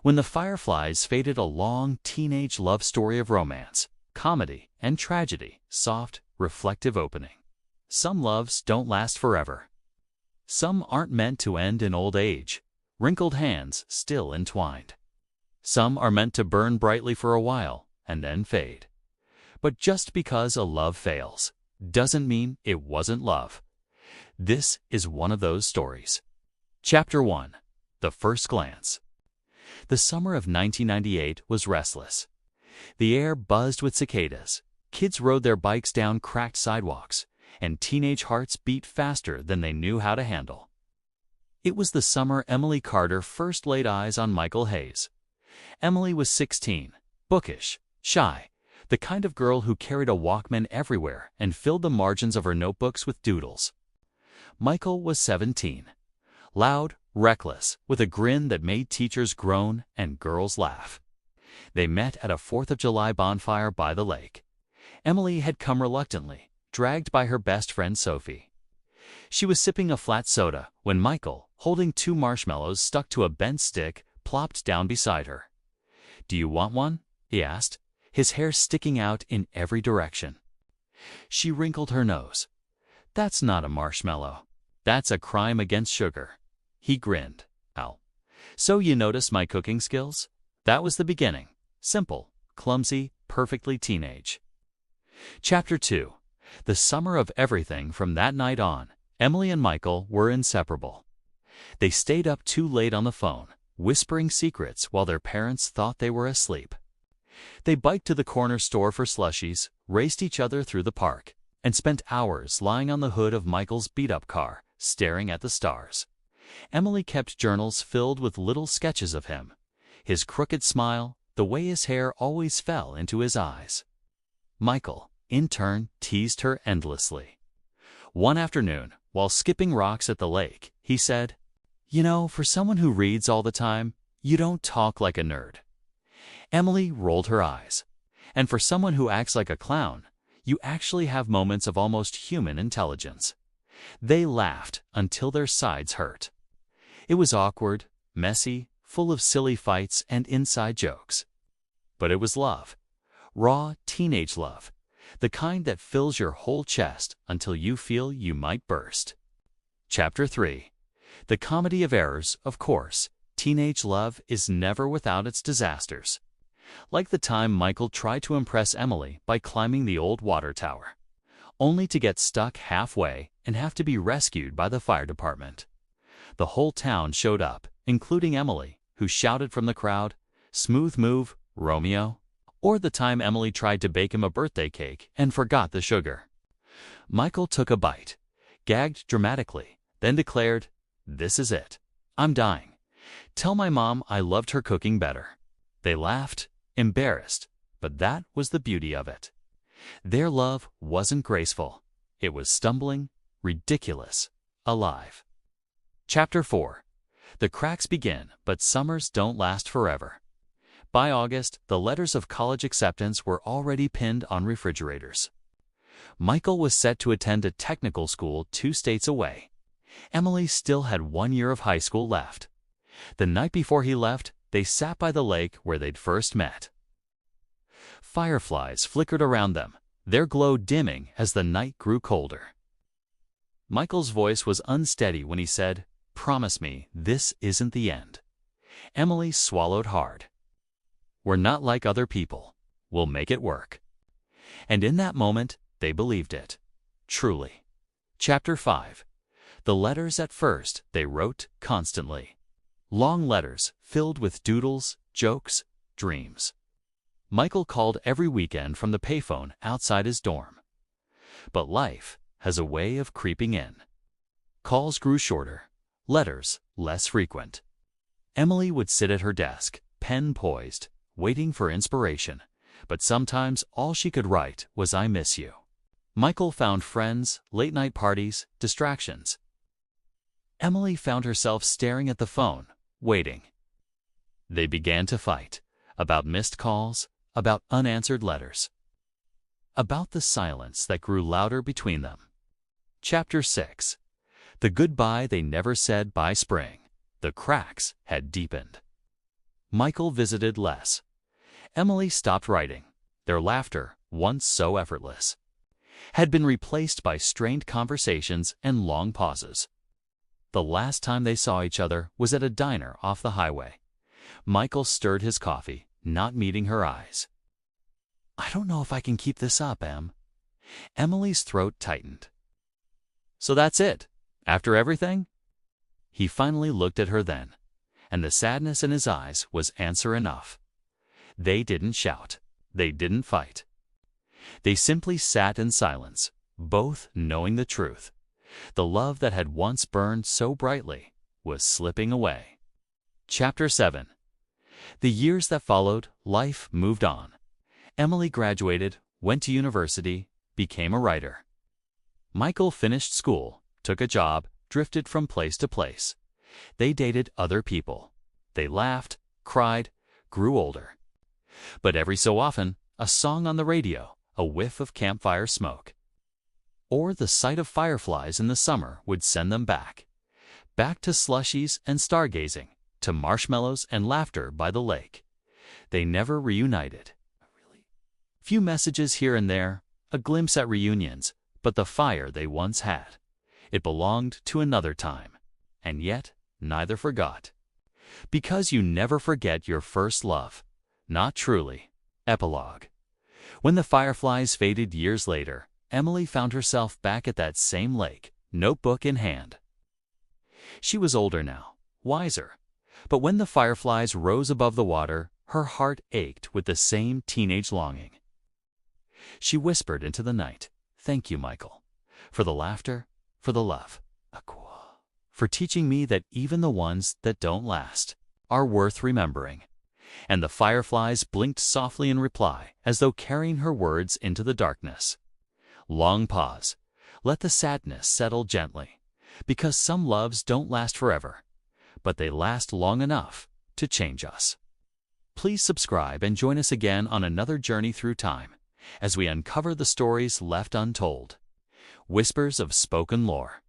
when the Fireflies faded, a long teenage love story of romance, comedy, and tragedy, soft, reflective opening. Some loves don't last forever. Some aren't meant to end in old age, wrinkled hands still entwined. Some are meant to burn brightly for a while and then fade. But just because a love fails doesn't mean it wasn't love. This is one of those stories. Chapter 1. The First Glance. The summer of 1998 was restless. The air buzzed with cicadas, kids rode their bikes down cracked sidewalks, and teenage hearts beat faster than they knew how to handle. It was the summer Emily Carter first laid eyes on Michael Hayes. Emily was 16, bookish, shy, the kind of girl who carried a Walkman everywhere and filled the margins of her notebooks with doodles. Michael was 17, loud, reckless, with a grin that made teachers groan and girls laugh. They met at a 4th of July bonfire by the lake. Emily had come reluctantly, dragged by her best friend Sophie. She was sipping a flat soda when Michael, holding 2 marshmallows stuck to a bent stick, plopped down beside her. "Do you want one?" he asked, his hair sticking out in every direction. She wrinkled her nose. "That's not a marshmallow. That's a crime against sugar." He grinned. "Al. So you noticed my cooking skills?" That was the beginning. Simple, clumsy, perfectly teenage. Chapter 2. The summer of everything. From that night on, Emily and Michael were inseparable. They stayed up too late on the phone, whispering secrets while their parents thought they were asleep. They biked to the corner store for slushies, raced each other through the park, and spent hours lying on the hood of Michael's beat-up car, staring at the stars. Emily kept journals filled with little sketches of him, his crooked smile, the way his hair always fell into his eyes. Michael, in turn, teased her endlessly. One afternoon, while skipping rocks at the lake, he said, "You know, for someone who reads all the time, you don't talk like a nerd." Emily rolled her eyes. "And for someone who acts like a clown, you actually have moments of almost human intelligence." They laughed until their sides hurt. It was awkward, messy, full of silly fights and inside jokes. But it was love. Raw teenage love. The kind that fills your whole chest until you feel you might burst. Chapter 3. The comedy of errors. Of course, teenage love is never without its disasters. Like the time Michael tried to impress Emily by climbing the old water tower, only to get stuck halfway and have to be rescued by the fire department. The whole town showed up, including Emily, who shouted from the crowd, "Smooth move, Romeo." Or the time Emily tried to bake him a birthday cake and forgot the sugar. Michael took a bite, gagged dramatically, then declared, "This is it. I'm dying. Tell my mom I loved her cooking better." They laughed, embarrassed, but that was the beauty of it. Their love wasn't graceful. It was stumbling, ridiculous, alive. Chapter 4. The cracks begin, but summers don't last forever. By August, the letters of college acceptance were already pinned on refrigerators. Michael was set to attend a technical school 2 states away. Emily still had 1 year of high school left. The night before he left, they sat by the lake where they'd first met. Fireflies flickered around them, their glow dimming as the night grew colder. Michael's voice was unsteady when he said, "Promise me this isn't the end." Emily swallowed hard. "We're not like other people. We'll make it work." And in that moment, they believed it. Truly. Chapter 5. The letters. At first, they wrote constantly. Long letters filled with doodles, jokes, dreams. Michael called every weekend from the payphone outside his dorm. But life has a way of creeping in. Calls grew shorter, letters less frequent. Emily would sit at her desk, pen poised, waiting for inspiration, but sometimes all she could write was "I miss you." Michael found friends, late-night parties, distractions. Emily found herself staring at the phone, waiting. They began to fight, about missed calls, about unanswered letters, about the silence that grew louder between them. Chapter 6. The goodbye they never said. By spring, the cracks had deepened. Michael visited less. Emily stopped writing. Their laughter, once so effortless, had been replaced by strained conversations and long pauses. The last time they saw each other was at a diner off the highway. Michael stirred his coffee, not meeting her eyes. "I don't know if I can keep this up, Em." Emily's throat tightened. "So that's it? After everything?" He finally looked at her then, and the sadness in his eyes was answer enough. They didn't shout. They didn't fight. They simply sat in silence, both knowing the truth. The love that had once burned so brightly was slipping away. Chapter 7. The years that followed, life moved on. Emily graduated, went to university, became a writer. Michael finished school, took a job, drifted from place to place. They dated other people. They laughed, cried, grew older. But every so often, a song on the radio, a whiff of campfire smoke, or the sight of fireflies in the summer would send them back to slushies and stargazing, to marshmallows and laughter by the lake. They never reunited. Few messages here and there, a glimpse at reunions, but the fire they once had. It belonged to another time, and yet neither forgot. Because you never forget your first love. Not truly. Epilogue. When the fireflies faded years later, Emily found herself back at that same lake, notebook in hand. She was older now, wiser, but when the fireflies rose above the water, her heart ached with the same teenage longing. She whispered into the night, "Thank you, Michael, for the laughter, for the love, for teaching me that even the ones that don't last are worth remembering." And the fireflies blinked softly in reply, as though carrying her words into the darkness. Long pause. Let the sadness settle gently, because some loves don't last forever, but they last long enough to change us. Please subscribe and join us again on another journey through time, as we uncover the stories left untold. Whispers of Spoken Lore.